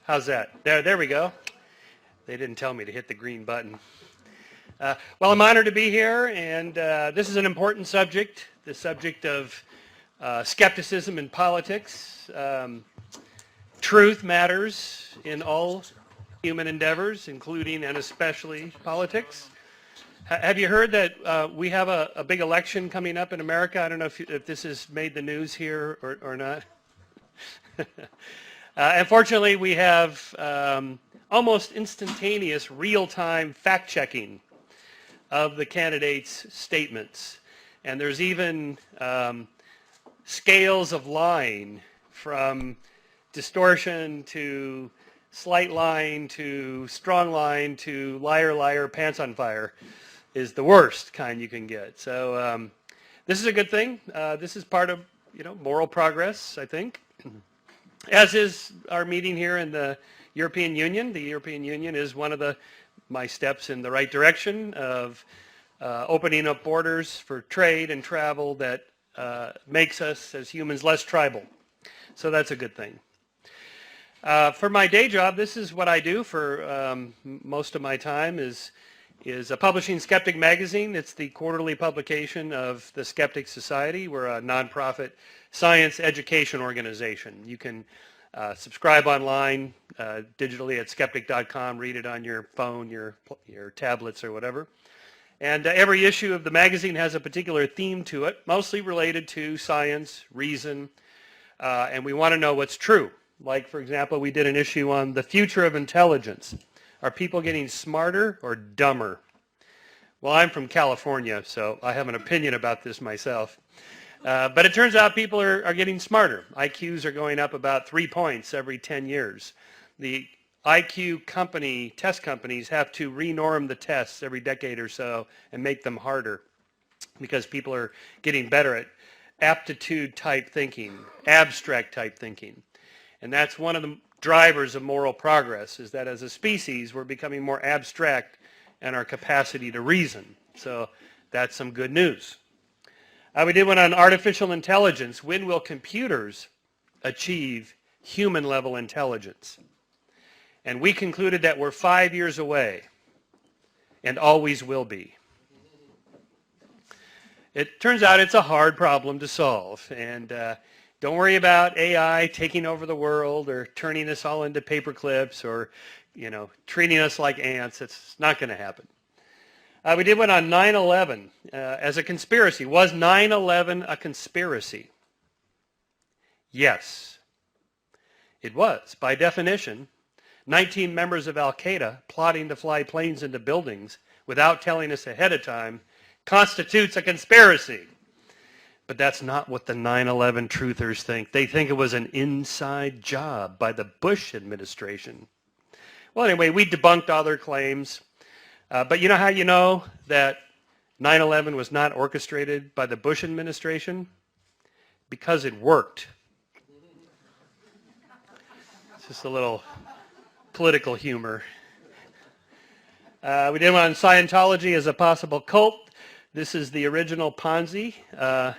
How's that? There we go. They didn't tell me to hit the green button. Well, I'm honored to be here, and this is an important subject, the subject of skepticism in politics. Truth matters in all human endeavors, including and especially politics. Have you heard that we have a big election coming up in America? I don't know if this has made the news here or not. Unfortunately, we have almost instantaneous real-time fact-checking of the candidates' statements. And there's even scales of lying, from distortion to slight lying to strong lying to liar, liar, pants on fire is the worst kind you can get. So this is a good thing. This is part of moral progress, I think. As is our meeting here in the European Union. The European Union is one of my steps in the right direction of opening up borders for trade and travel that makes us as humans less tribal. So that's a good thing. For my day job, this is what I do for most of my time is publishing Skeptic Magazine. It's the quarterly publication of the Skeptic Society. We're a nonprofit science education organization. You can subscribe online digitally at skeptic.com, read it on your phone, your tablets or whatever. And every issue of the magazine has a particular theme to it, mostly related to science, reason, and we want to know what's true. Like, for example, we did an issue on the future of intelligence. Are people getting smarter or dumber? Well, I'm from California, so I have an opinion about this myself. But it turns out people are getting smarter. IQs are going up about 3 points every 10 years. The IQ test companies have to renorm the tests every decade or so and make them harder because people are getting better at aptitude type thinking, abstract type thinking. And that's one of the drivers of moral progress, is that as a species we're becoming more abstract in our capacity to reason. So that's some good news. We did one on artificial intelligence. When will computers achieve human-level intelligence? And we concluded that we're 5 years away and always will be. It turns out it's a hard problem to solve. And don't worry about AI taking over the world or turning us all into paper clips or treating us like ants. It's not going to happen. We did one on 9/11 as a conspiracy. Was 9/11 a conspiracy? Yes, it was. By definition, 19 members of Al-Qaeda plotting to fly planes into buildings without telling us ahead of time constitutes a conspiracy. But that's not what the 9/11 truthers think. They think it was an inside job by the Bush administration. Well, anyway, we debunked all their claims. But you know how you know that 9/11 was not orchestrated by the Bush administration? Because it worked. It's just a little political humor. We did one on Scientology as a possible cult. This is the original Ponzi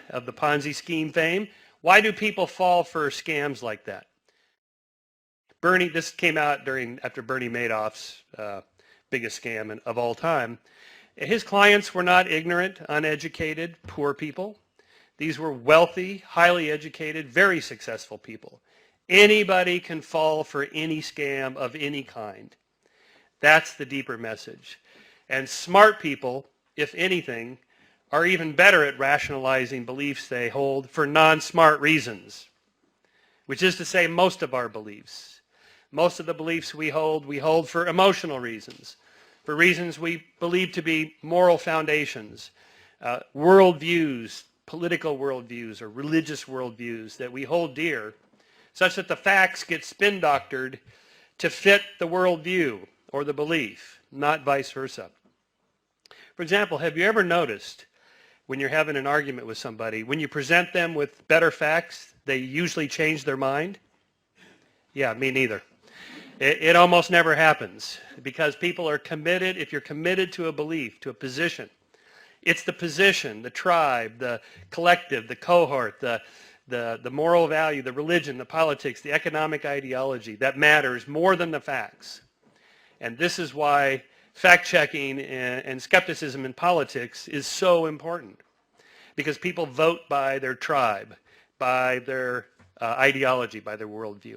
of the Ponzi scheme fame. Why do people fall for scams like that? This came out after Bernie Madoff's biggest scam of all time. His clients were not ignorant, uneducated, poor people. These were wealthy, highly educated, very successful people. Anybody can fall for any scam of any kind. That's the deeper message. And smart people, if anything, are even better at rationalizing beliefs they hold for non-smart reasons, which is to say most of our beliefs. Most of the beliefs we hold for emotional reasons, for reasons we believe to be moral foundations, worldviews, political worldviews or religious worldviews that we hold dear, such that the facts get spin doctored to fit the worldview or the belief, not vice versa. For example, have you ever noticed when you're having an argument with somebody, when you present them with better facts, they usually change their mind? Yeah, me neither. It almost never happens because people are committed. If you're committed to a belief, to a position, it's the position, the tribe, the collective, the cohort, the moral value, the religion, the politics, the economic ideology that matters more than the facts. And this is why fact-checking and skepticism in politics is so important, because people vote by their tribe, by their ideology, by their worldview.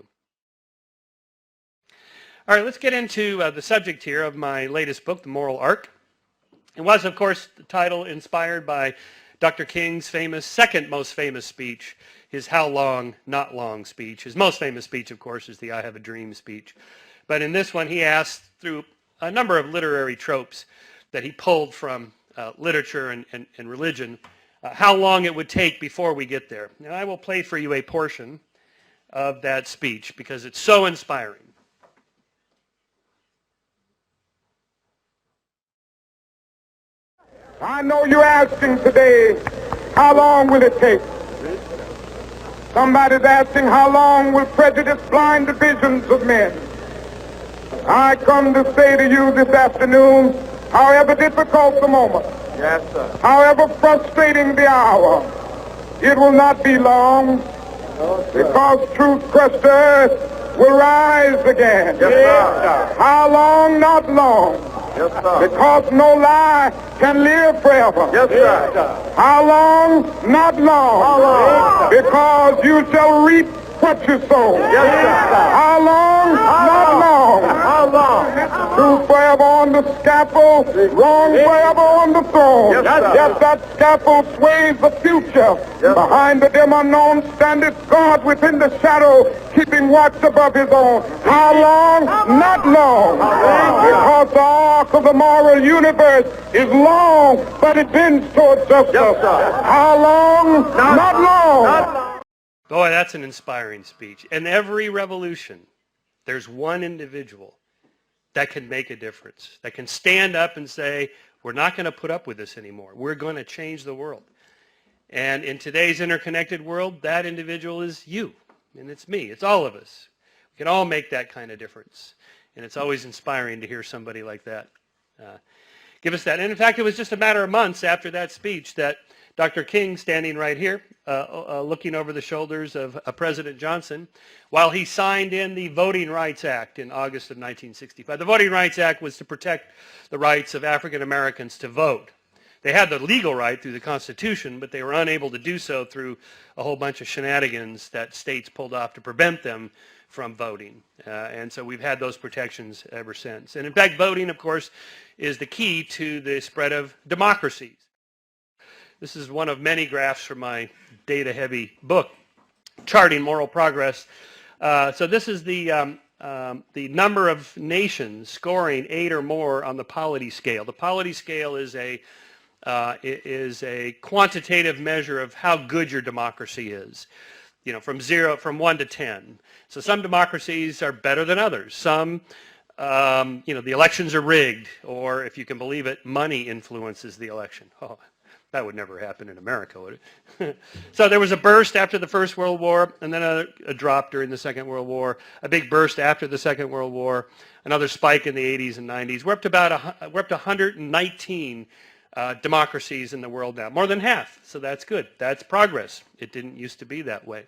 All right, let's get into the subject here of my latest book, The Moral Arc. It was, of course, the title inspired by Dr. King's famous, second most famous speech, his How Long, Not Long speech. His most famous speech, of course, is the I Have a Dream speech. But in this one, he asked, through a number of literary tropes that he pulled from literature and religion, how long it would take before we get there. Now, I will play for you a portion of that speech because it's so inspiring. I know you're asking today, how long will it take? Somebody's asking, how long will prejudice blind the visions of men? I come to say to you this afternoon, however difficult the moment, yes, sir, however frustrating the hour, it will not be long, because truth crushed earth will rise again. Yes, sir. How long? Not long. Yes, sir. Because no lie can live forever. Yes, sir. How long? Not long. How long? Because you shall reap what you sow. Yes, sir. How long? Not long. How long? Truth forever on the scaffold, wrong forever on the throne. Yes, that scaffold sways the future. Yes. Behind the dim unknown standeth God within the shadow, keeping watch above his own. How long? Not long. Because the arc of the moral universe is long, but it bends towards justice. Yes, how long? Not long. Boy, that's an inspiring speech. In every revolution, there's one individual that can make a difference, that can stand up and say, we're not going to put up with this anymore. We're going to change the world. And in today's interconnected world, that individual is you, and it's me. It's all of us. We can all make that kind of difference. And it's always inspiring to hear somebody like that give us that. And in fact, it was just a matter of months after that speech that Dr. King, standing right here, looking over the shoulders of President Johnson, while he signed in the Voting Rights Act in August of 1965. The Voting Rights Act was to protect the rights of African Americans to vote. They had the legal right through the Constitution, but they were unable to do so through a whole bunch of shenanigans that states pulled off to prevent them from voting. And so we've had those protections ever since. And in fact, voting, of course, is the key to the spread of democracies. This is one of many graphs from my data-heavy book, Charting Moral Progress. So this is the number of nations scoring 8 or more on the polity scale. The polity scale is a quantitative measure of how good your democracy is. You know, from 1 to 10. So some democracies are better than others. Some, the elections are rigged, or if you can believe it, money influences the election. Oh, that would never happen in America, would it? So there was a burst after the First World War, and then a drop during the Second World War, a big burst after the Second World War, another spike in the 80s and 90s. We're up to 119 democracies in the world now, more than half. So that's good. That's progress. It didn't used to be that way.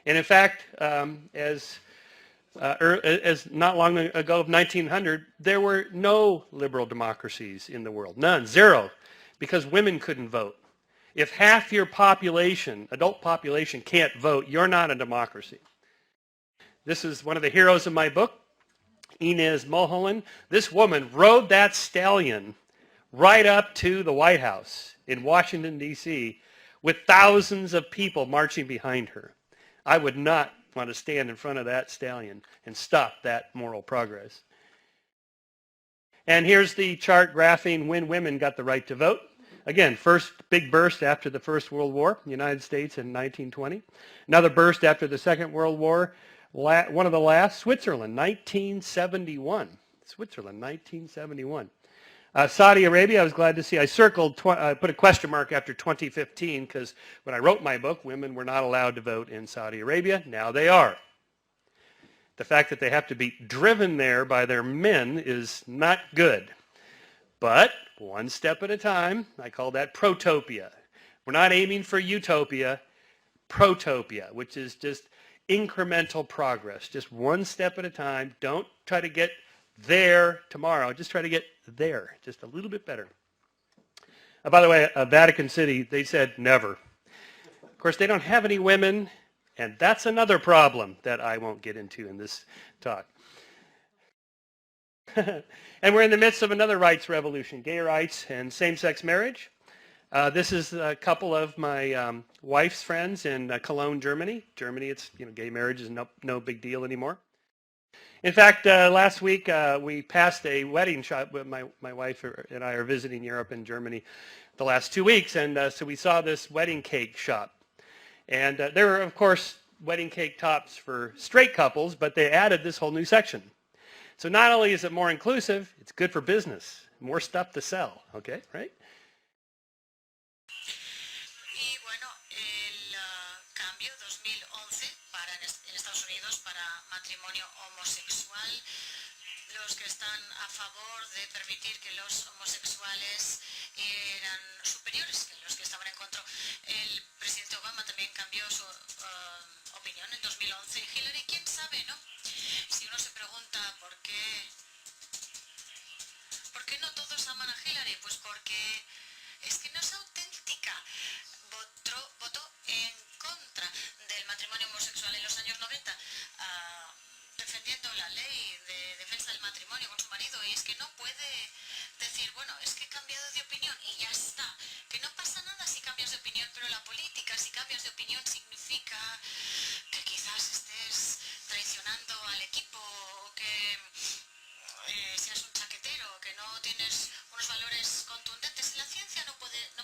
And in fact, as not long ago of 1900, there were no liberal democracies in the world, none, zero, because women couldn't vote. If half your population, adult population, can't vote, you're not a democracy. This is one of the heroes of my book, Inez Mulholland. This woman rode that stallion right up to the White House in Washington, D.C., with thousands of people marching behind her. I would not want to stand in front of that stallion and stop that moral progress. And here's the chart graphing when women got the right to vote. Again, first big burst after the First World War, United States in 1920. Another burst after the Second World War. One of the last, Switzerland, 1971. Switzerland, 1971. Saudi Arabia, I was glad to see. I circled, I put a question mark after 2015 because when I wrote my book, women were not allowed to vote in Saudi Arabia. Now they are. The fact that they have to be driven there by their men is not good. But one step at a time, I call that protopia. We're not aiming for utopia, protopia, which is just incremental progress, just one step at a time. Don't try to get there tomorrow, just try to get there, just a little bit better. By the way, Vatican City, they said never. Of course, they don't have any women, and that's another problem that I won't get into in this talk. And we're in the midst of another rights revolution, gay rights and same-sex marriage. This is a couple of my wife's friends in Cologne, Germany. Germany, it's, gay marriage is no big deal anymore. In fact, last week we passed a wedding shop. My wife and I are visiting Europe and Germany the last 2 weeks, and so we saw this wedding cake shop. And there are, of course, wedding cake tops for straight couples, but they added this whole new section. So not only is it more inclusive, it's good for business. More stuff to sell, okay, right? Y bueno, el cambio 2011 en Estados Unidos para matrimonio homosexual, los que están a favor de permitir que los homosexuales eran superiores que los que estaban en contra. El presidente Obama también cambió su opinión en 2011. Hillary, quién sabe, ¿no? Si uno se pregunta por qué no todos aman a Hillary, pues porque es que no es auténtica. Votó en contra del matrimonio homosexual en los años 90, defendiendo la ley de defensa del matrimonio con su marido, y es que no puede decir, bueno, es que he cambiado de opinión y ya está. Que no pasa nada si cambias de opinión, pero la política, si cambias de opinión, significa que quizás estés traicionando al equipo, o que seas un chaquetero, que no tienes unos valores contundentes. En la ciencia no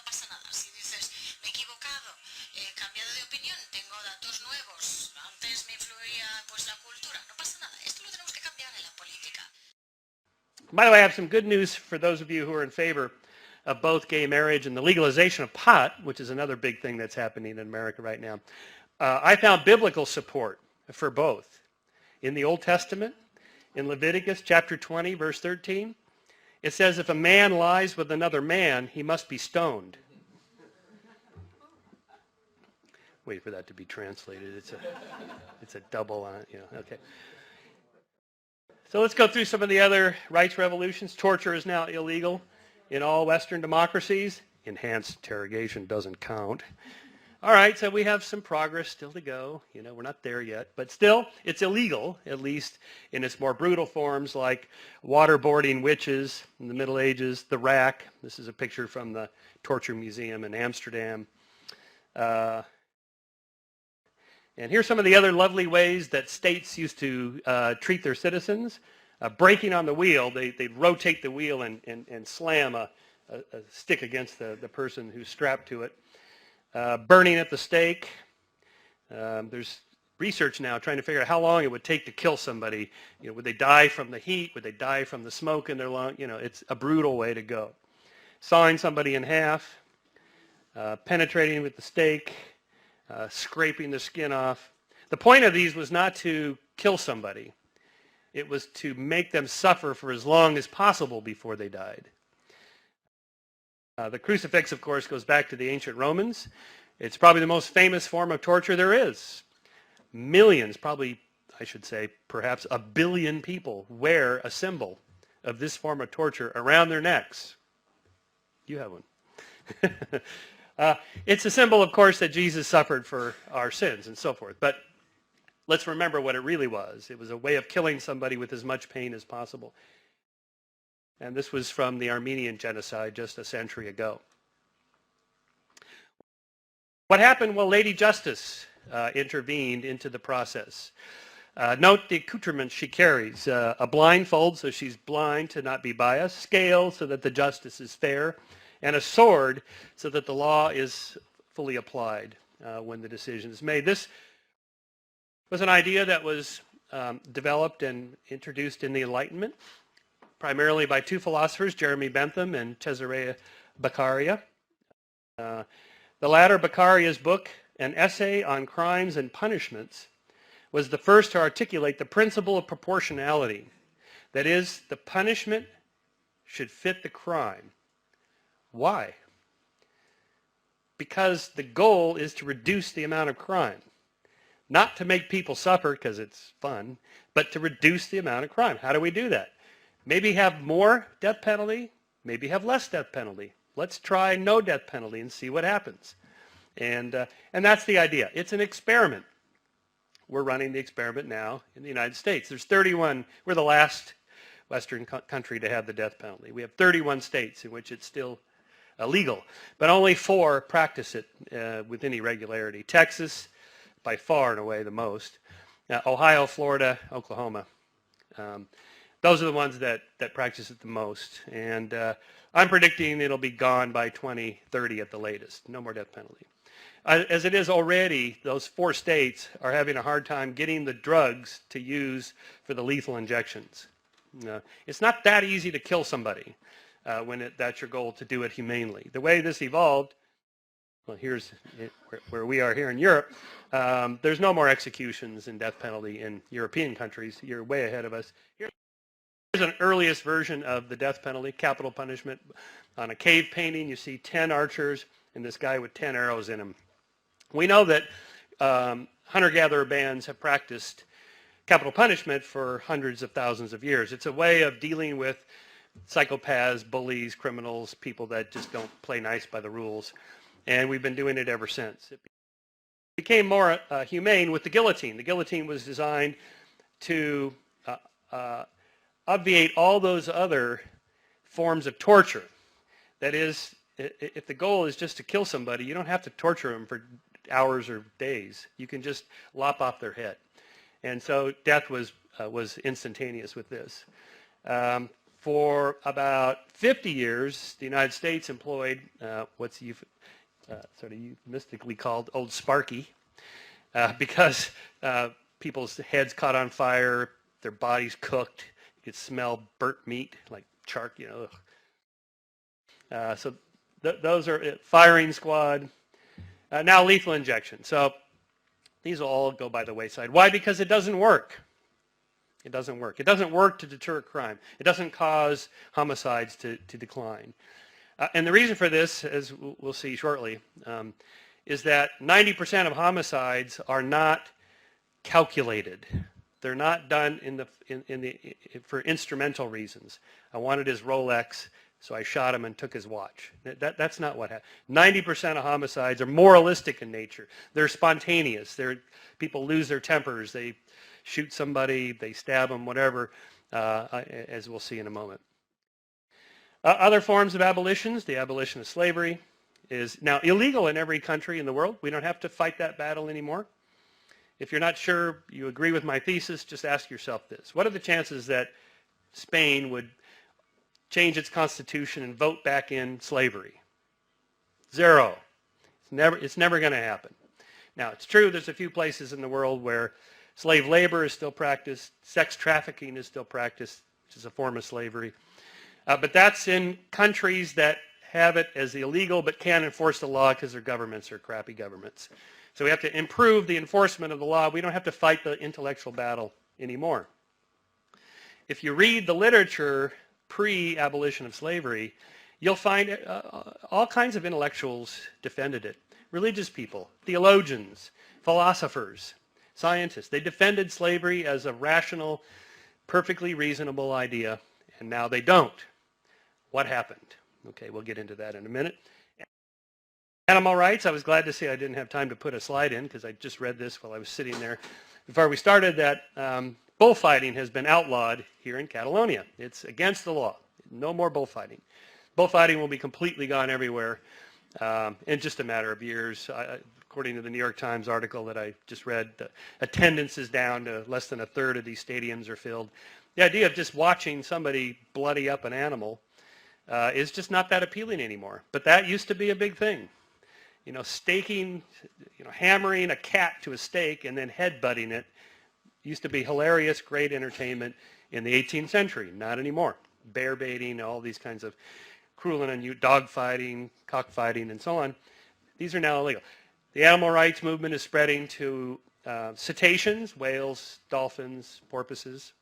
pasa nada. Si dices, me he equivocado, he cambiado de opinión, tengo datos nuevos, antes me influía pues la cultura, no pasa nada. Esto lo tenemos que cambiar en la política. By the way, I have some good news for those of you who are in favor of both gay marriage and the legalization of pot, which is another big thing that's happening in America right now. I found biblical support for both. In the Old Testament, in Leviticus chapter 20, verse 13, it says, if a man lies with another man, he must be stoned. Wait for that to be translated. It's a double on, okay. So let's go through some of the other rights revolutions. Torture is now illegal in all Western democracies. Enhanced interrogation doesn't count. All right, so we have some progress still to go. We're not there yet, but still, it's illegal, at least in its more brutal forms, like waterboarding witches in the Middle Ages, the rack. This is a picture from the Torture Museum in Amsterdam. And here's some of the other lovely ways that states used to treat their citizens. Breaking on the wheel, they'd rotate the wheel and slam a stick against the person who's strapped to it. Burning at the stake. There's research now trying to figure out how long it would take to kill somebody. Would they die from the heat? Would they die from the smoke in their lung? It's a brutal way to go. Sawing somebody in half, penetrating with the stake, scraping the skin off. The point of these was not to kill somebody. It was to make them suffer for as long as possible before they died. The crucifix, of course, goes back to the ancient Romans. It's probably the most famous form of torture there is. Millions, probably, I should say, perhaps 1 billion people wear a symbol of this form of torture around their necks. You have one. It's a symbol, of course, that Jesus suffered for our sins and so forth. But let's remember what it really was. It was a way of killing somebody with as much pain as possible. And this was from the Armenian genocide just a century ago. What happened? Well, Lady Justice intervened into the process. Note the accoutrements she carries. A blindfold, so she's blind to not be biased. Scale, so that the justice is fair. and a sword so that the law is fully applied when the decision is made. This was an idea that was developed and introduced in the Enlightenment, primarily by two philosophers, Jeremy Bentham and Cesare Beccaria. The latter, Beccaria's book, An Essay on Crimes and Punishments, was the first to articulate the principle of proportionality. That is, the punishment should fit the crime. Why? Because the goal is to reduce the amount of crime. Not to make people suffer because it's fun, but to reduce the amount of crime. How do we do that? Maybe have more death penalty, maybe have less death penalty. Let's try no death penalty and see what happens. And that's the idea. It's an experiment. We're running the experiment now in the United States. There's 31, we're the last Western country to have the death penalty. We have 31 states in which it's still illegal, but only 4 practice it with any regularity. Texas, by far and away the most. Ohio, Florida, Oklahoma. Those are the ones that practice it the most. And I'm predicting it'll be gone by 2030 at the latest. No more death penalty. As it is already, those 4 states are having a hard time getting the drugs to use for the lethal injections. It's not that easy to kill somebody when that's your goal, to do it humanely. The way this evolved, well, here's where we are here in Europe. There's no more executions and death penalty in European countries. You're way ahead of us. Here's an earliest version of the death penalty, capital punishment. On a cave painting, you see 10 archers and this guy with 10 arrows in him. We know that hunter-gatherer bands have practiced capital punishment for hundreds of thousands of years. It's a way of dealing with psychopaths, bullies, criminals, people that just don't play nice by the rules. And we've been doing it ever since. It became more humane with the guillotine. The guillotine was designed to obviate all those other forms of torture. That is, if the goal is just to kill somebody, you don't have to torture them for hours or days. You can just lop off their head. And so death was instantaneous with this. For about 50 years, the United States employed what's sort of euphemistically called Old Sparky, because people's heads caught on fire, their bodies cooked, you could smell burnt meat, like chark, you know. So those are it. Firing squad. Now lethal injection. So these will all go by the wayside. Why? Because it doesn't work. It doesn't work. It doesn't work to deter crime. It doesn't cause homicides to decline. And the reason for this, as we'll see shortly, is that 90% of homicides are not calculated. They're not done for instrumental reasons. I wanted his Rolex, so I shot him and took his watch. That's not what happened. 90% of homicides are moralistic in nature. They're spontaneous. People lose their tempers. They shoot somebody, they stab them, whatever, as we'll see in a moment. Other forms of abolitions, the abolition of slavery is now illegal in every country in the world. We don't have to fight that battle anymore. If you're not sure you agree with my thesis, just ask yourself this. What are the chances that Spain would change its constitution and vote back in slavery? 0. It's never going to happen. Now, it's true there's a few places in the world where slave labor is still practiced, sex trafficking is still practiced, which is a form of slavery. But that's in countries that have it as illegal but can't enforce the law because their governments are crappy governments. So we have to improve the enforcement of the law. We don't have to fight the intellectual battle anymore. If you read the literature pre-abolition of slavery, you'll find all kinds of intellectuals defended it. Religious people, theologians, philosophers, scientists. They defended slavery as a rational, perfectly reasonable idea, and now they don't. What happened? Okay, we'll get into that in a minute. Animal rights, I was glad to see I didn't have time to put a slide in because I just read this while I was sitting there. Before we started that, bullfighting has been outlawed here in Catalonia. It's against the law. No more bullfighting. Bullfighting will be completely gone everywhere in just a matter of years. According to the New York Times article that I just read, the attendance is down to less than a third of these stadiums are filled. The idea of just watching somebody bloody up an animal is just not that appealing anymore. But that used to be a big thing. You know, staking, you know, hammering a cat to a stake and then headbutting it used to be hilarious, great entertainment in the 18th century. Not anymore. Bear baiting, all these kinds of cruel and unusual dog fighting, cockfighting, and so on. These are now illegal. The animal rights movement is spreading to cetaceans, whales, dolphins, porpoises,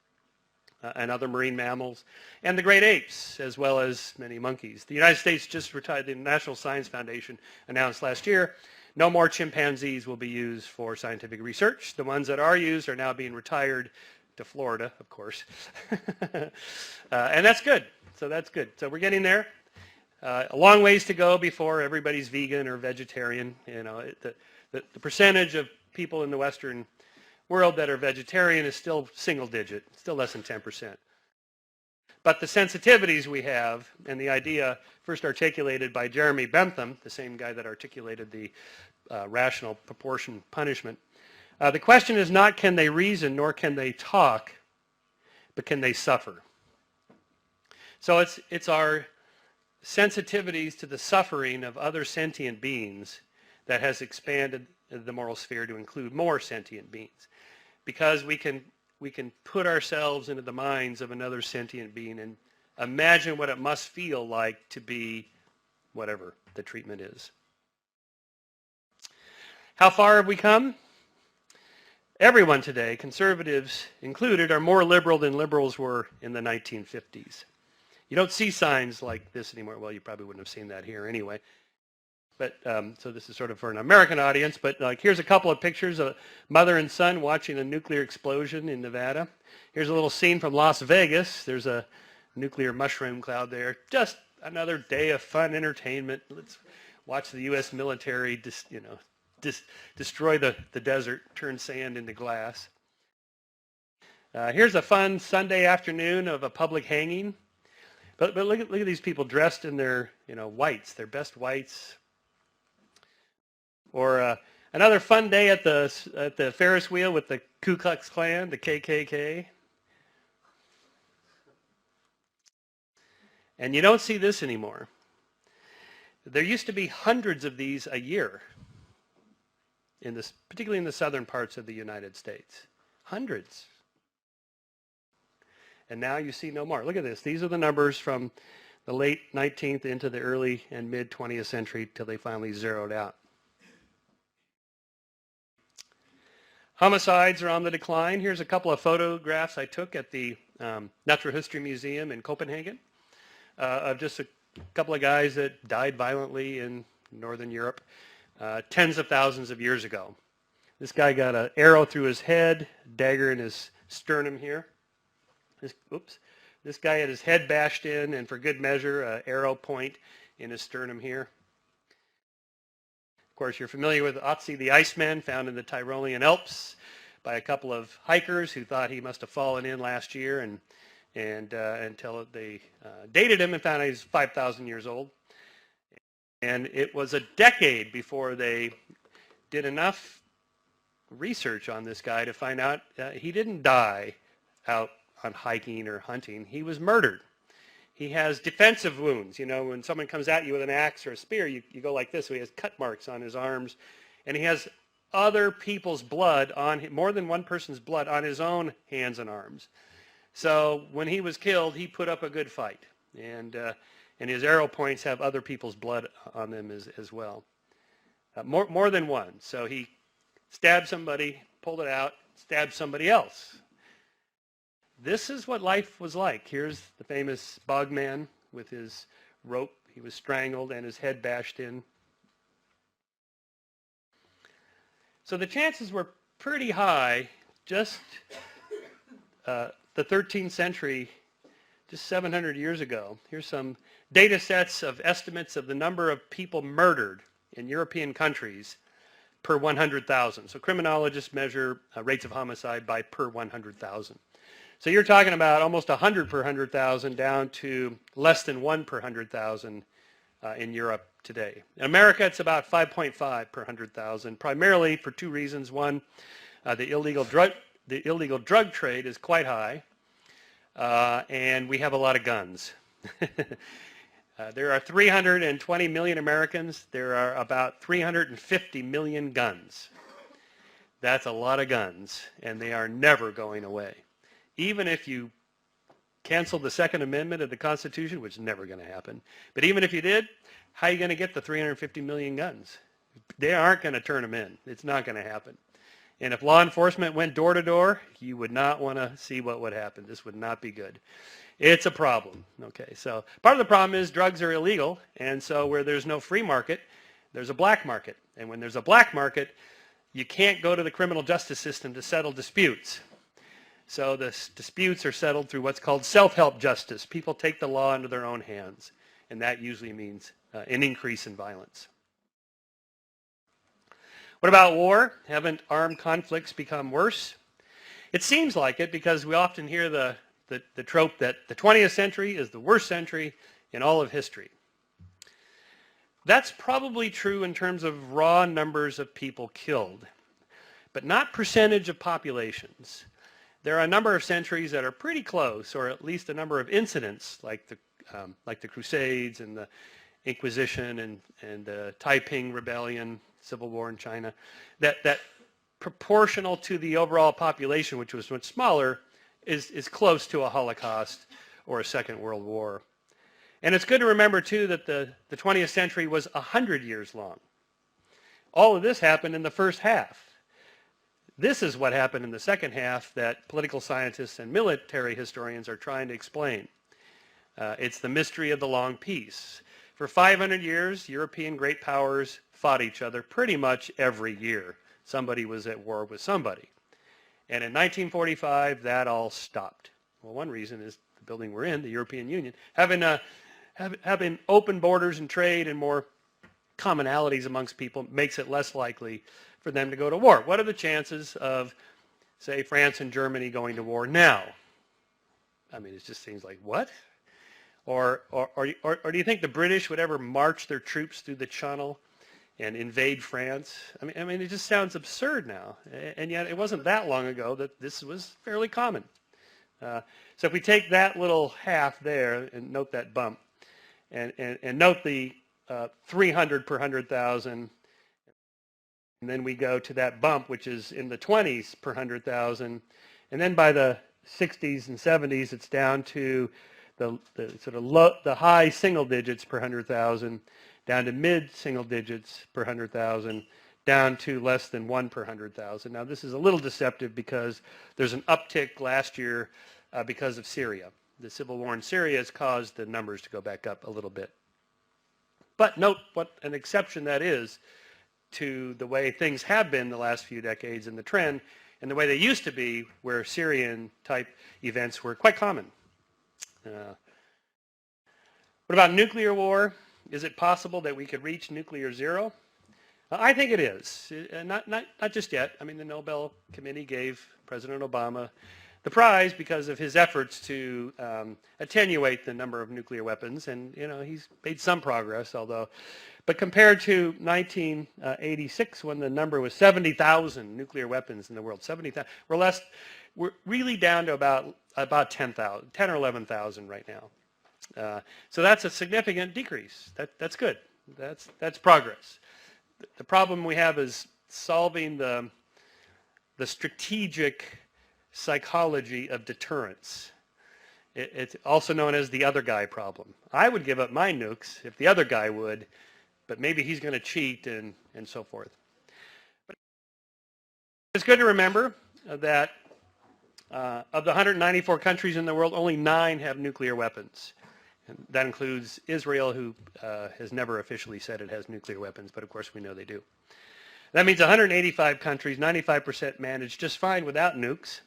and other marine mammals, and the great apes, as well as many monkeys. The United States just retired, the National Science Foundation announced last year, no more chimpanzees will be used for scientific research. The ones that are used are now being retired to Florida, of course. And that's good. So that's good. So we're getting there. A long ways to go before everybody's vegan or vegetarian. You know, the percentage of people in the Western world that are vegetarian is still single digit, still less than 10%. But the sensitivities we have and the idea first articulated by Jeremy Bentham, the same guy that articulated the rational proportion punishment, the question is not can they reason nor can they talk, but can they suffer? So it's our sensitivities to the suffering of other sentient beings that has expanded the moral sphere to include more sentient beings. Because we can put ourselves into the minds of another sentient being and imagine what it must feel like to be whatever the treatment is. How far have we come? Everyone today, conservatives included, are more liberal than liberals were in the 1950s. You don't see signs like this anymore. Well, you probably wouldn't have seen that here anyway. But so this is sort of for an American audience, but like here's a couple of pictures of mother and son watching a nuclear explosion in Nevada. Here's a little scene from Las Vegas. There's a nuclear mushroom cloud there. Just another day of fun entertainment. Let's watch the U.S. military destroy the desert, turn sand into glass. Here's a fun Sunday afternoon of a public hanging. But look at these people dressed in their whites, their best whites. Or another fun day at the Ferris wheel with the Ku Klux Klan, the KKK. And you don't see this anymore. There used to be hundreds of these a year, particularly in the southern parts of the United States. Hundreds. And now you see no more. Look at this. These are the numbers from the late 19th into the early and mid 20th century till they finally zeroed out. Homicides are on the decline. Here's a couple of photographs I took at the Natural History Museum in Copenhagen of just a couple of guys that died violently in Northern Europe tens of thousands of years ago. This guy got an arrow through his head, dagger in his sternum here. This guy had his head bashed in, and for good measure, an arrow point in his sternum here. Of course, you're familiar with Otzi the Iceman, found in the Tyrolean Alps by a couple of hikers who thought he must have fallen in last year, and until they dated him and found out he's 5,000 years old. And it was a decade before they did enough research on this guy to find out he didn't die out on hiking or hunting. He was murdered. He has defensive wounds. You know, when someone comes at you with an axe or a spear, you go like this. So he has cut marks on his arms, and he has other people's blood more than one person's blood on his own hands and arms. So when he was killed, he put up a good fight, and his arrow points have other people's blood on them as well. More than one. So he stabbed somebody, pulled it out, stabbed somebody else. This is what life was like. Here's the famous Bogman with his rope. He was strangled and his head bashed in. So the chances were pretty high. Just the 13th century, just 700 years ago. Here's some data sets of estimates of the number of people murdered in European countries per 100,000. So criminologists measure rates of homicide by per 100,000. So you're talking about almost 100 per 100,000 down to less than 1 per 100,000 in Europe today. In America, it's about 5.5 per 100,000, primarily for two reasons. One, the illegal drug trade is quite high, and we have a lot of guns. There are 320 million Americans. There are about 350 million guns. That's a lot of guns, and they are never going away. Even if you cancel the Second Amendment of the Constitution, which is never going to happen, but even if you did, how are you going to get the 350 million guns? They aren't going to turn them in. It's not going to happen. And if law enforcement went door to door, you would not want to see what would happen. This would not be good. It's a problem. Okay, so part of the problem is drugs are illegal, and so where there's no free market, there's a black market. And when there's a black market, you can't go to the criminal justice system to settle disputes. So the disputes are settled through what's called self-help justice. People take the law into their own hands, and that usually means an increase in violence. What about war? Haven't armed conflicts become worse? It seems like it because we often hear the trope that the 20th century is the worst century in all of history. That's probably true in terms of raw numbers of people killed, but not percentage of populations. There are a number of centuries that are pretty close, or at least a number of incidents like the Crusades and the Inquisition and the Taiping Rebellion, Civil War in China, that proportional to the overall population, which was much smaller, is close to a Holocaust or a Second World War. And it's good to remember, too, that the 20th century was 100 years long. All of this happened in the first half. This is what happened in the second half that political scientists and military historians are trying to explain. It's the mystery of the long peace. For 500 years, European great powers fought each other pretty much every year. Somebody was at war with somebody. And in 1945, that all stopped. Well, one reason is the building we're in, the European Union, having open borders and trade and more commonalities amongst people makes it less likely for them to go to war. What are the chances of, say, France and Germany going to war now? I mean, it just seems like, what? Or do you think the British would ever march their troops through the Channel and invade France? I mean, it just sounds absurd now. And yet it wasn't that long ago that this was fairly common. So if we take that little half there and note that bump, and note the 300 per 100,000, and then we go to that bump, which is in the 20s per 100,000, and then by the 60s and 70s, it's down to the sort of the high single digits per 100,000, down to mid single digits per 100,000, down to less than 1 per 100,000. Now, this is a little deceptive because there's an uptick last year because of Syria. The civil war in Syria has caused the numbers to go back up a little bit. But note what an exception that is to the way things have been the last few decades and the trend and the way they used to be, where Syrian-type events were quite common. What about nuclear war? Is it possible that we could reach nuclear zero? I think it is. Not just yet. I mean, the Nobel Committee gave President Obama the prize because of his efforts to attenuate the number of nuclear weapons, and he's made some progress, but compared to 1986, when the number was 70,000 nuclear weapons in the world, 70,000, we're really down to about 10,000, 10 or 11,000 right now. So that's a significant decrease. That's good. That's progress. The problem we have is solving the strategic psychology of deterrence. It's also known as the other guy problem. I would give up my nukes if the other guy would, but maybe he's going to cheat and so forth. But it's good to remember that of the 194 countries in the world, only 9 have nuclear weapons. And that includes Israel, who has never officially said it has nuclear weapons, but of course we know they do. That means 185 countries, 95% manage just fine without nukes.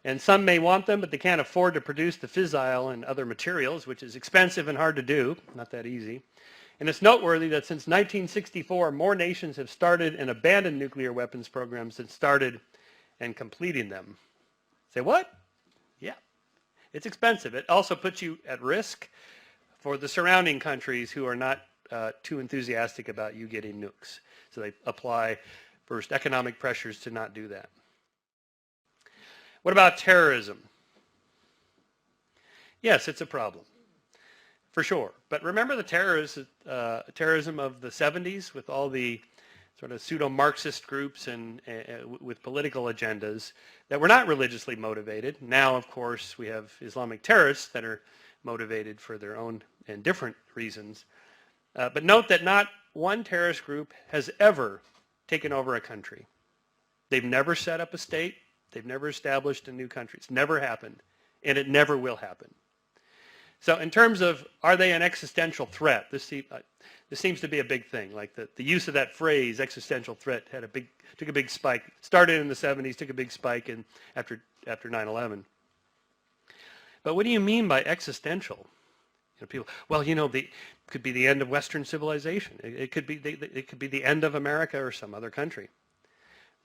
And some may want them, but they can't afford to produce the fissile and other materials, which is expensive and hard to do, not that easy. And it's noteworthy that since 1964, more nations have started and abandoned nuclear weapons programs than started and completing them. Say, what? Yeah. It's expensive. It also puts you at risk for the surrounding countries who are not too enthusiastic about you getting nukes. So they apply first economic pressures to not do that. What about terrorism? Yes, it's a problem. for sure. But remember the terrorism of the 70s with all the sort of pseudo-Marxist groups and with political agendas that were not religiously motivated. Now, of course, we have Islamic terrorists that are motivated for their own and different reasons. But note that not one terrorist group has ever taken over a country. They've never set up a state. They've never established a new country. It's never happened, and it never will happen. So in terms of, are they an existential threat? This seems to be a big thing. Like the use of that phrase, existential threat, took a big spike. Started in the 70s, took a big spike after 9/11. But what do you mean by existential? People, well, it could be the end of Western civilization. It could be the end of America or some other country.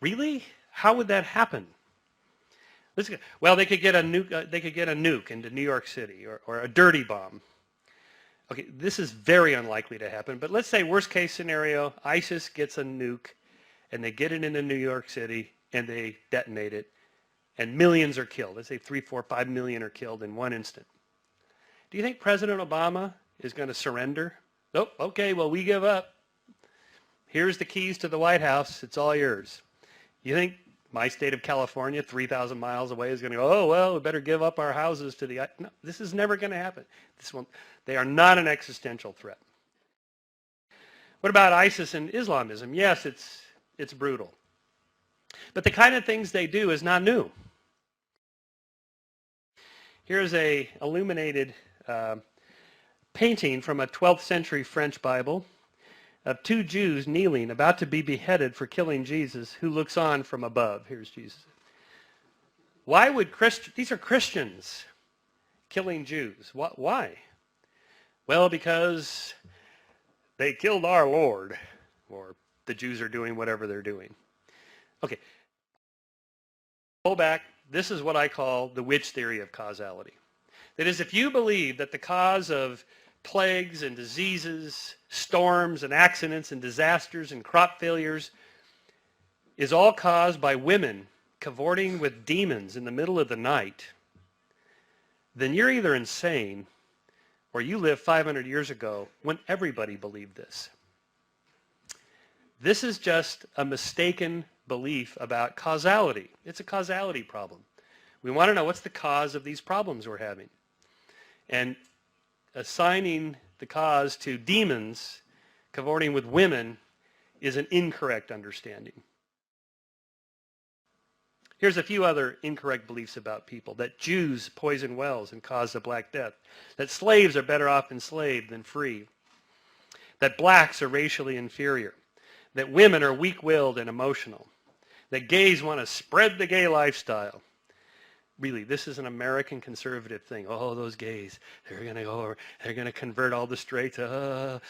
Really? How would that happen? Well, they could get a nuke into New York City or a dirty bomb. Okay, this is very unlikely to happen. But let's say worst case scenario, ISIS gets a nuke and they get it into New York City and they detonate it and millions are killed. Let's say 3, 4, 5 million are killed in one instant. Do you think President Obama is going to surrender? Oh, okay, well, we give up. Here's the keys to the White House. It's all yours. You think my state of California, 3,000 miles away, is going to go, oh, well, we better give up our houses to the... No, this is never going to happen. They are not an existential threat. What about ISIS and Islamism? Yes, it's brutal. But the kind of things they do is not new. Here's a illuminated painting from a 12th century French Bible of two Jews kneeling, about to be beheaded for killing Jesus, who looks on from above. Here's Jesus. Why would these are Christians killing Jews. Why? Well, because they killed our Lord, or the Jews are doing whatever they're doing. Okay. Go back. This is what I call the witch theory of causality. That is, if you believe that the cause of plagues and diseases, storms and accidents and disasters and crop failures is all caused by women cavorting with demons in the middle of the night, then you're either insane or you lived 500 years ago when everybody believed this. This is just a mistaken belief about causality. It's a causality problem. We want to know what's the cause of these problems we're having. And assigning the cause to demons cavorting with women is an incorrect understanding. Here's a few other incorrect beliefs about people. That Jews poison wells and cause the Black Death. That slaves are better off enslaved than free. That blacks are racially inferior. That women are weak-willed and emotional. That gays want to spread the gay lifestyle. Really, this is an American conservative thing. Oh, those gays, they're going to go over, they're going to convert all the straights. I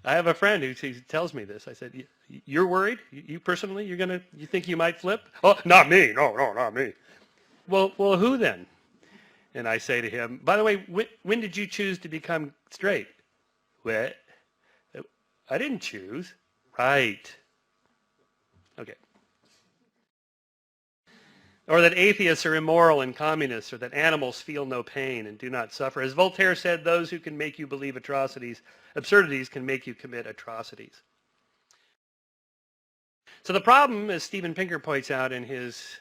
have a friend who tells me this. I said, you're worried? You personally, you think you might flip? Oh, not me. No, not me. Well, who then? And I say to him, by the way, when did you choose to become straight? What? I didn't choose. Right. Okay. Or that atheists are immoral and communists, or that animals feel no pain and do not suffer. As Voltaire said, those who can make you believe absurdities can make you commit atrocities. So the problem, as Steven Pinker points out in his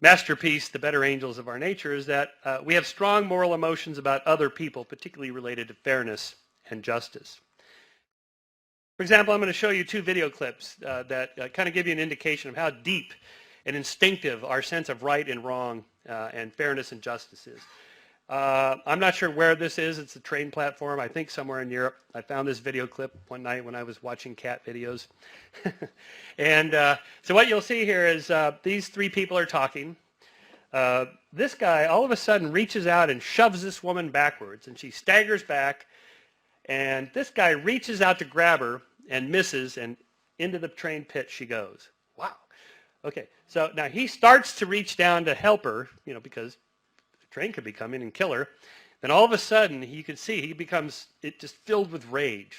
masterpiece, The Better Angels of Our Nature, is that we have strong moral emotions about other people, particularly related to fairness and justice. For example, I'm going to show you two video clips that kind of give you an indication of how deep and instinctive our sense of right and wrong and fairness and justice is. I'm not sure where this is. It's a train platform, I think somewhere in Europe. I found this video clip one night when I was watching cat videos. And so what you'll see here is these three people are talking. This guy all of a sudden reaches out and shoves this woman backwards, and she staggers back. And this guy reaches out to grab her and misses, and into the train pit she goes. Wow. Okay, so now he starts to reach down to help her, because the train could be coming and kill her. Then all of a sudden, you can see he becomes just filled with rage.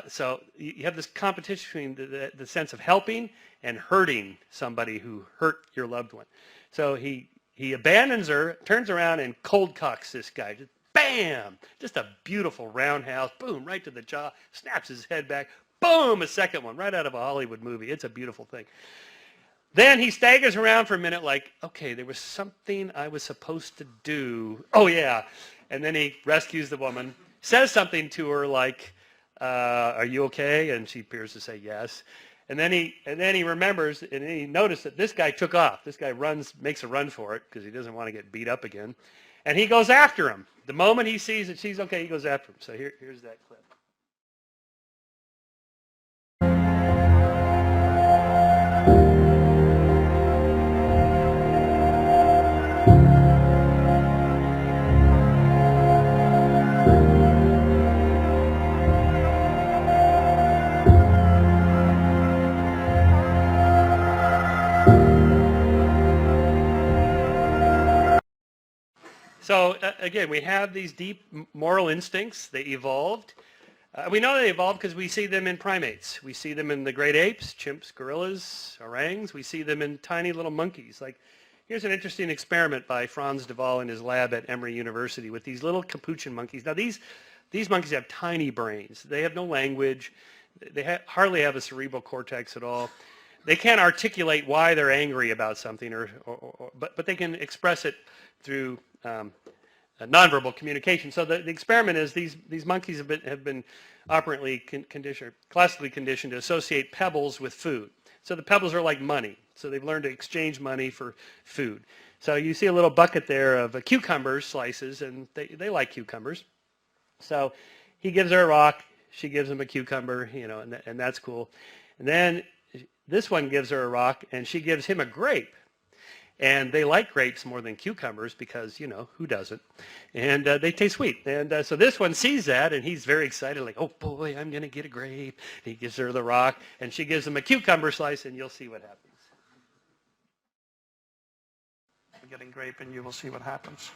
So you have this competition between the sense of helping and hurting somebody who hurt your loved one. So he he abandons her, turns around and cold cocks this guy. Just bam! Just a beautiful roundhouse. Boom, right to the jaw. Snaps his head back. Boom, a second one, right out of a Hollywood movie. It's a beautiful thing. Then he staggers around for a minute like, okay, there was something I was supposed to do. Oh, yeah. And then he rescues the woman, says something to her like, are you okay? And she appears to say yes. And then he remembers, and he noticed that this guy took off. This guy makes a run for it because he doesn't want to get beat up again. And he goes after him. The moment he sees that she's okay, he goes after him. So here's that clip. So again, we have these deep moral instincts. They evolved. We know they evolved because we see them in primates. We see them in the great apes, chimps, gorillas, orangs. We see them in tiny little monkeys. Like, here's an interesting experiment by Franz de Waal in his lab at Emory University with these little capuchin monkeys. Now, these monkeys have tiny brains. They have no language. They hardly have a cerebral cortex at all. They can't articulate why they're angry about something, but they can express it through nonverbal communication. So the experiment is these monkeys have been classically conditioned to associate pebbles with food. So the pebbles are like money. So they've learned to exchange money for food. So you see a little bucket there of cucumber slices, and they like cucumbers. So he gives her a rock, she gives him a cucumber, and that's cool. And then this one gives her a rock, and she gives him a grape. And they like grapes more than cucumbers because, who doesn't? And they taste sweet. And so this one sees that, and he's very excited, like, oh, boy, I'm going to get a grape. And he gives her the rock, and she gives him a cucumber slice, and you'll see what happens. We're getting grape, and you will see what happens.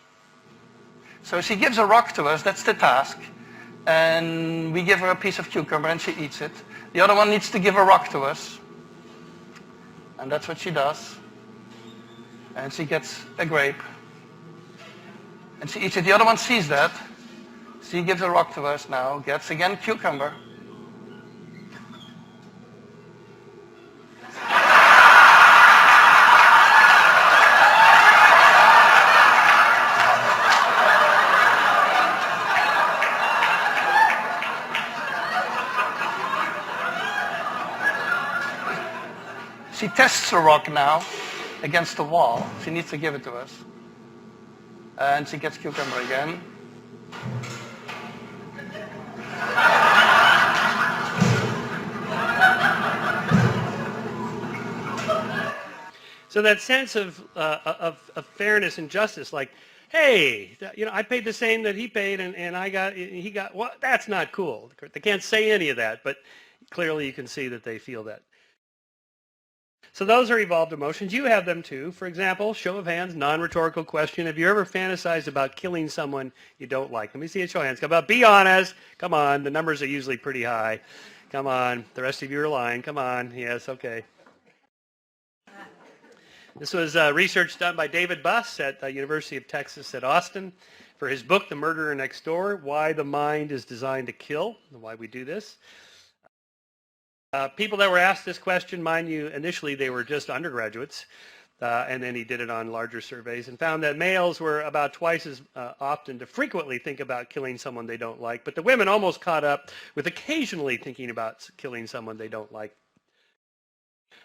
So she gives a rock to us. That's the task. And we give her a piece of cucumber, and she eats it. The other one needs to give a rock to us. And that's what she does. And she gets a grape. And she eats it. The other one sees that. She gives a rock to us now, gets again cucumber. She tests the rock now against the wall. She needs to give it to us. And she gets cucumber again. So that sense of fairness and justice, like, hey, I paid the same that he paid, and he got, well, that's not cool. They can't say any of that, but clearly you can see that they feel that. So those are evolved emotions. You have them too. For example, show of hands, non-rhetorical question. Have you ever fantasized about killing someone you don't like? Let me see a show of hands. Come on, be honest. Come on. The numbers are usually pretty high. Come on. The rest of you are lying. Come on. Yes, okay. This was research done by David Buss at the University of Texas at Austin for his book, The Murderer Next Door, Why the Mind is Designed to Kill, and why we do this. People that were asked this question, mind you, initially they were just undergraduates, and then he did it on larger surveys and found that males were about twice as often to frequently think about killing someone they don't like, but the women almost caught up with occasionally thinking about killing someone they don't like.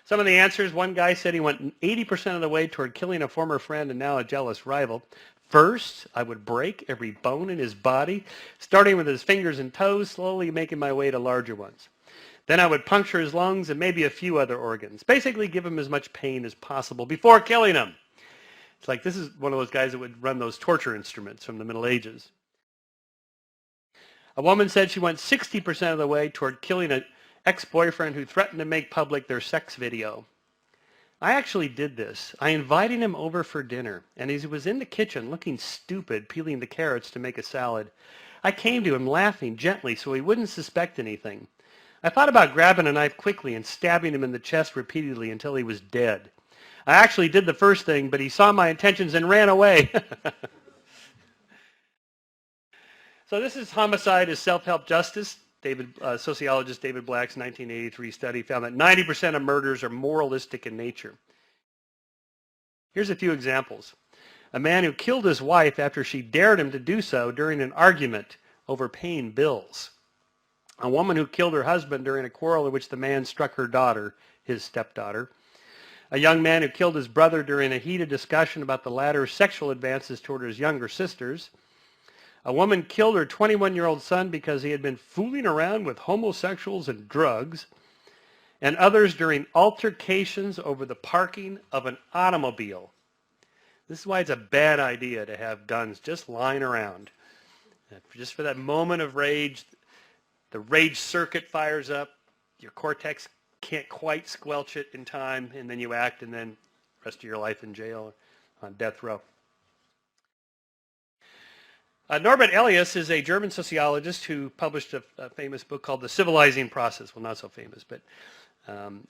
Some of the answers, one guy said he went 80% of the way toward killing a former friend and now a jealous rival. First, I would break every bone in his body, starting with his fingers and toes, slowly making my way to larger ones. Then I would puncture his lungs and maybe a few other organs. Basically give him as much pain as possible before killing him. It's like this is one of those guys that would run those torture instruments from the Middle Ages. A woman said she went 60% of the way toward killing an ex-boyfriend who threatened to make public their sex video. I actually did this. I invited him over for dinner, and as he was in the kitchen looking stupid, peeling the carrots to make a salad, I came to him laughing gently so he wouldn't suspect anything. I thought about grabbing a knife quickly and stabbing him in the chest repeatedly until he was dead. I actually did the first thing, but he saw my intentions and ran away. So this is Homicide as Self-Help Justice. Sociologist David Black's 1983 study found that 90% of murders are moralistic in nature. Here's a few examples. A man who killed his wife after she dared him to do so during an argument over paying bills. A woman who killed her husband during a quarrel in which the man struck her daughter, his stepdaughter. A young man who killed his brother during a heated discussion about the latter's sexual advances toward his younger sisters. A woman killed her 21-year-old son because he had been fooling around with homosexuals and drugs. And others during altercations over the parking of an automobile. This is why it's a bad idea to have guns just lying around. Just for that moment of rage, the rage circuit fires up, your cortex can't quite squelch it in time, and then you act, and then the rest of your life in jail on death row. Norbert Elias is a German sociologist who published a famous book called The Civilizing Process. Well, not so famous, but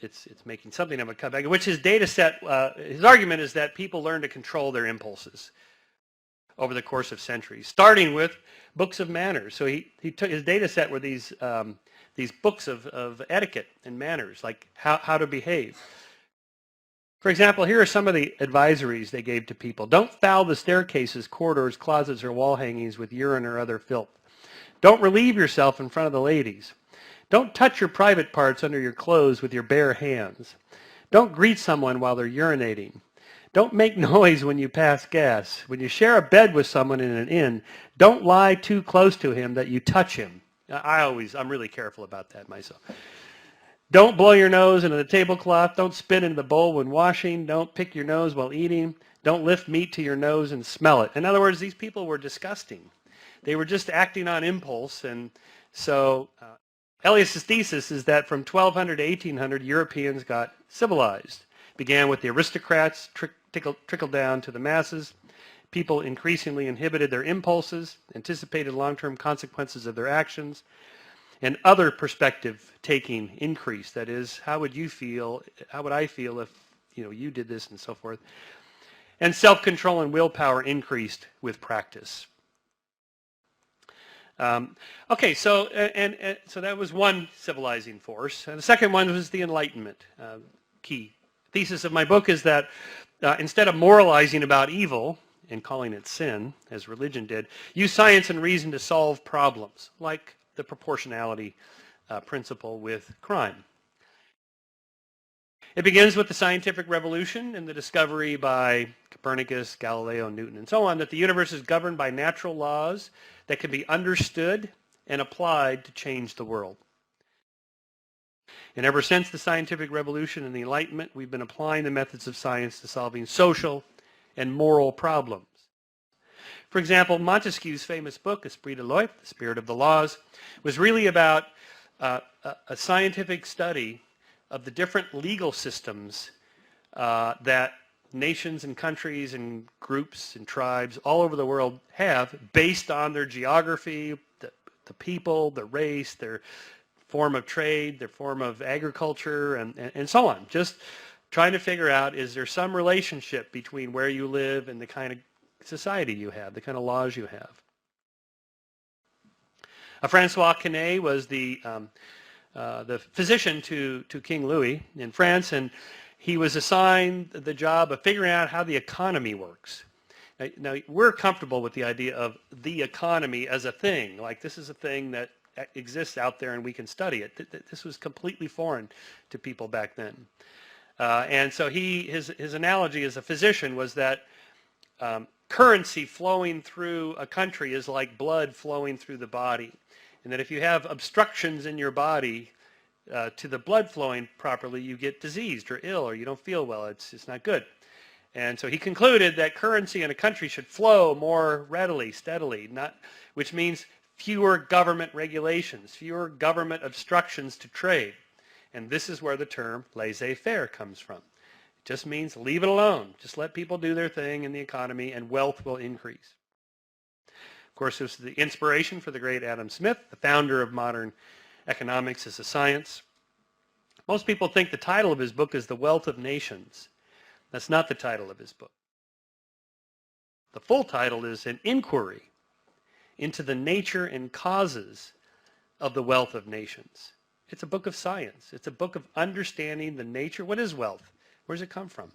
it's making something of a comeback, in which his data set, his argument is that people learn to control their impulses over the course of centuries, starting with books of manners. So he took his data set were these books of etiquette and manners, like how to behave. For example, here are some of the advisories they gave to people. Don't foul the staircases, corridors, closets, or wall hangings with urine or other filth. Don't relieve yourself in front of the ladies. Don't touch your private parts under your clothes with your bare hands. Don't greet someone while they're urinating. Don't make noise when you pass gas. When you share a bed with someone in an inn, don't lie too close to him that you touch him. I'm really careful about that myself. Don't blow your nose into the tablecloth. Don't spit into the bowl when washing. Don't pick your nose while eating. Don't lift meat to your nose and smell it. In other words, these people were disgusting. They were just acting on impulse. And so Elias's thesis is that from 1200 to 1800, Europeans got civilized. Began with the aristocrats, trickled down to the masses. People increasingly inhibited their impulses, anticipated long-term consequences of their actions, and other perspective taking increased. That is, how would you feel? How would I feel if you did this, and so forth? And self-control and willpower increased with practice. Okay, so so that was one civilizing force. And the second one was the Enlightenment. Key thesis of my book is that instead of moralizing about evil and calling it sin, as religion did, use science and reason to solve problems, like the proportionality principle with crime. It begins with the scientific revolution and the discovery by Copernicus, Galileo, Newton, and so on, that the universe is governed by natural laws that can be understood and applied to change the world. And ever since the scientific revolution and the Enlightenment, we've been applying the methods of science to solving social and moral problems. For example, Montesquieu's famous book, Esprit de Loi, The Spirit of the Laws, was really about a scientific study of the different legal systems that nations and countries and groups and tribes all over the world have based on their geography, the people, the race, their form of trade, their form of agriculture, and so on. Just trying to figure out, is there some relationship between where you live and the kind of society you have, the kind of laws you have. Francois Quesnay was the physician to King Louis in France, and he was assigned the job of figuring out how the economy works. Now, we're comfortable with the idea of the economy as a thing, like this is a thing that exists out there and we can study it. This was completely foreign to people back then. And so his analogy as a physician was that currency flowing through a country is like blood flowing through the body. And that if you have obstructions in your body to the blood flowing properly, you get diseased or ill, or you don't feel well. It's not good. And so he concluded that currency in a country should flow more readily, steadily, which means fewer government regulations, fewer government obstructions to trade. And this is where the term laissez-faire comes from. It just means leave it alone. Just let people do their thing in the economy and wealth will increase. Of course, this is the inspiration for the great Adam Smith, the founder of modern economics as a science. Most people think the title of his book is The Wealth of Nations. That's not the title of his book. The full title is An Inquiry into the Nature and Causes of the Wealth of Nations. It's a book of science. It's a book of understanding the nature. What is wealth? Where does it come from?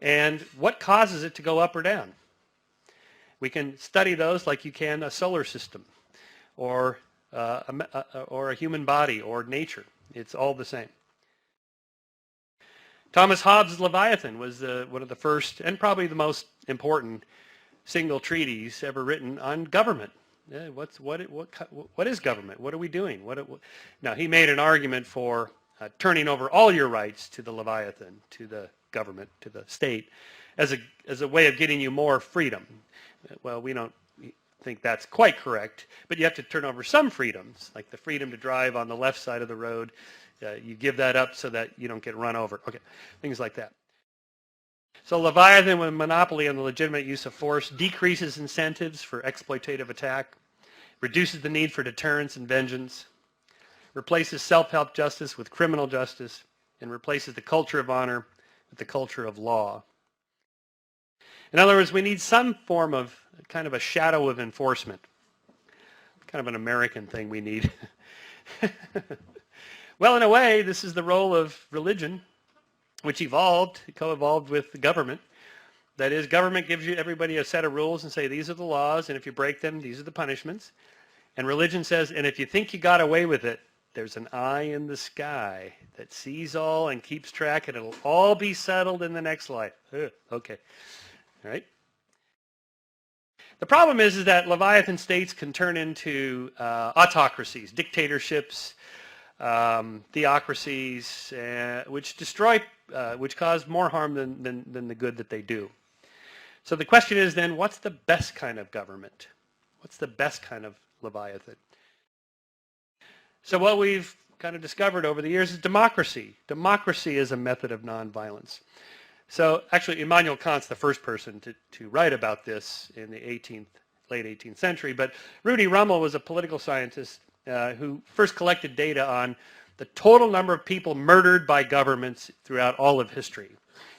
And what causes it to go up or down? We can study those like you can a solar system or a human body or nature. It's all the same. Thomas Hobbes' Leviathan was one of the first and probably the most important single treatise ever written on government. What is government? What are we doing? Now, he made an argument for turning over all your rights to the Leviathan, to the government, to the state, as a way of getting you more freedom. Well, we don't think that's quite correct, but you have to turn over some freedoms, like the freedom to drive on the left side of the road. You give that up so that you don't get run over. Okay, things like that. So Leviathan, with a monopoly on the legitimate use of force, decreases incentives for exploitative attack, reduces the need for deterrence and vengeance, replaces self-help justice with criminal justice, and replaces the culture of honor with the culture of law. In other words, we need some form of kind of a shadow of enforcement. Kind of an American thing we need. Well, in a way, this is the role of religion, which co-evolved with the government. That is, government gives you everybody a set of rules and say, these are the laws, and if you break them, these are the punishments. And religion says, and if you think you got away with it, there's an eye in the sky that sees all and keeps track, and it'll all be settled in the next life. Okay. All right. The problem is that Leviathan states can turn into autocracies, dictatorships, theocracies, which cause more harm than the good that they do. So the question is then, what's the best kind of government? What's the best kind of Leviathan? So what we've kind of discovered over the years is democracy. Democracy is a method of nonviolence. So actually, Immanuel Kant's the first person to write about this in the late 18th century, but Rudy Rummel was a political scientist who first collected data on the total number of people murdered by governments throughout all of history.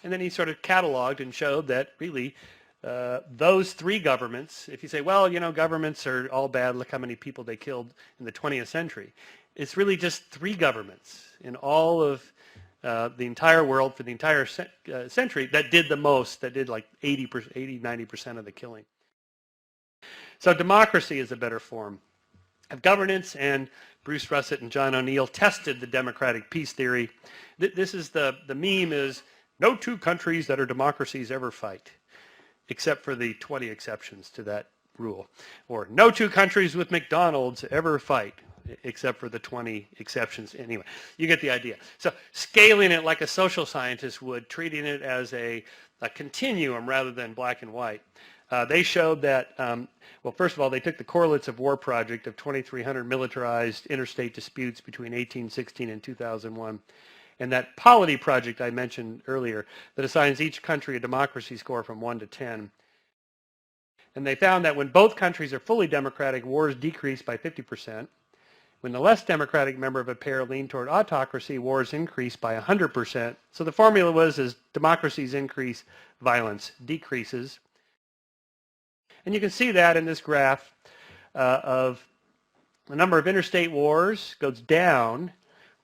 And then he sort of cataloged and showed that really those three governments, if you say, well, governments are all bad, look how many people they killed in the 20th century. It's really just three governments in all of the entire world for the entire century that did the most, that did like 90% of the killing. So democracy is a better form of governance, and Bruce Russett and John O'Neill tested the democratic peace theory. This is the meme is, no two countries that are democracies ever fight, except for the 20 exceptions to that rule. Or no two countries with McDonald's ever fight, except for the 20 exceptions. Anyway, you get the idea. So scaling it like a social scientist would, treating it as a continuum rather than black and white. They showed that, well, first of all, they took the Correlates of War project of 2,300 militarized interstate disputes between 1816 and 2001, and that Polity project I mentioned earlier that assigns each country a democracy score from 1 to 10. And they found that when both countries are fully democratic, wars decrease by 50%. When the less democratic member of a pair lean toward autocracy, wars increase by 100%. So the formula was, as democracies increase, violence decreases. And you can see that in this graph of the number of interstate wars goes down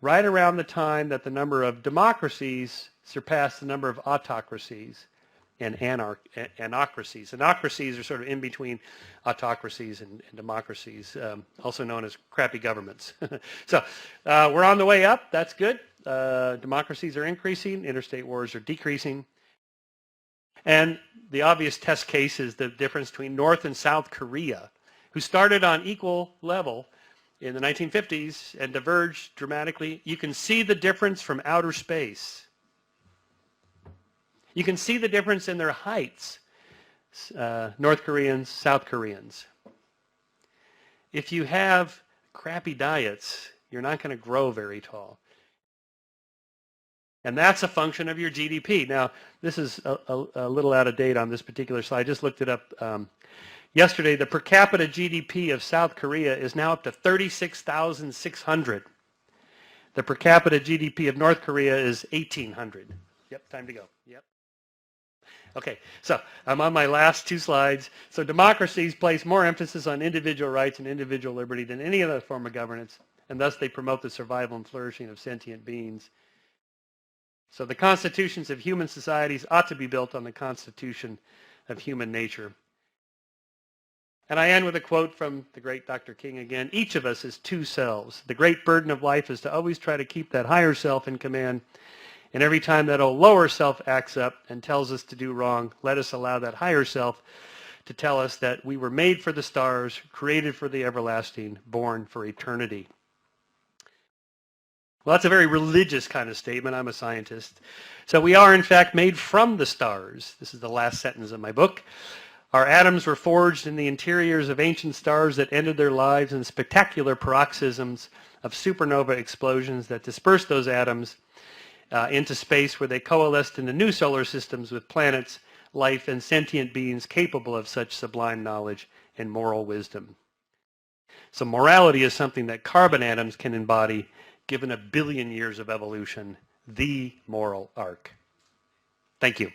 right around the time that the number of democracies surpass the number of autocracies and anocracies. Anocracies are sort of in between autocracies and democracies, also known as crappy governments. So we're on the way up. That's good. Democracies are increasing. Interstate wars are decreasing. And the obvious test case is the difference between North and South Korea, who started on equal level in the 1950s and diverged dramatically. You can see the difference from outer space. You can see the difference in their heights, North Koreans, South Koreans. If you have crappy diets, you're not going to grow very tall. And that's a function of your GDP. Now, this is a little out of date on this particular slide. I just looked it up yesterday. The per capita GDP of South Korea is now up to 36,600. The per capita GDP of North Korea is 1,800. Yep, time to go. Yep. Okay, so I'm on my last two slides. So democracies place more emphasis on individual rights and individual liberty than any other form of governance, and thus they promote the survival and flourishing of sentient beings. So the constitutions of human societies ought to be built on the constitution of human nature. And I end with a quote from the great Dr. King again. Each of us is two selves. The great burden of life is to always try to keep that higher self in command. And every time that old lower self acts up and tells us to do wrong, let us allow that higher self to tell us that we were made for the stars, created for the everlasting, born for eternity. Well, that's a very religious kind of statement. I'm a scientist. So we are, in fact, made from the stars. This is the last sentence of my book. Our atoms were forged in the interiors of ancient stars that ended their lives in spectacular paroxysms of supernova explosions that dispersed those atoms into space, where they coalesced into new solar systems with planets, life, and sentient beings capable of such sublime knowledge and moral wisdom. So morality is something that carbon atoms can embody, given 1 billion years of evolution, the moral arc. Thank you.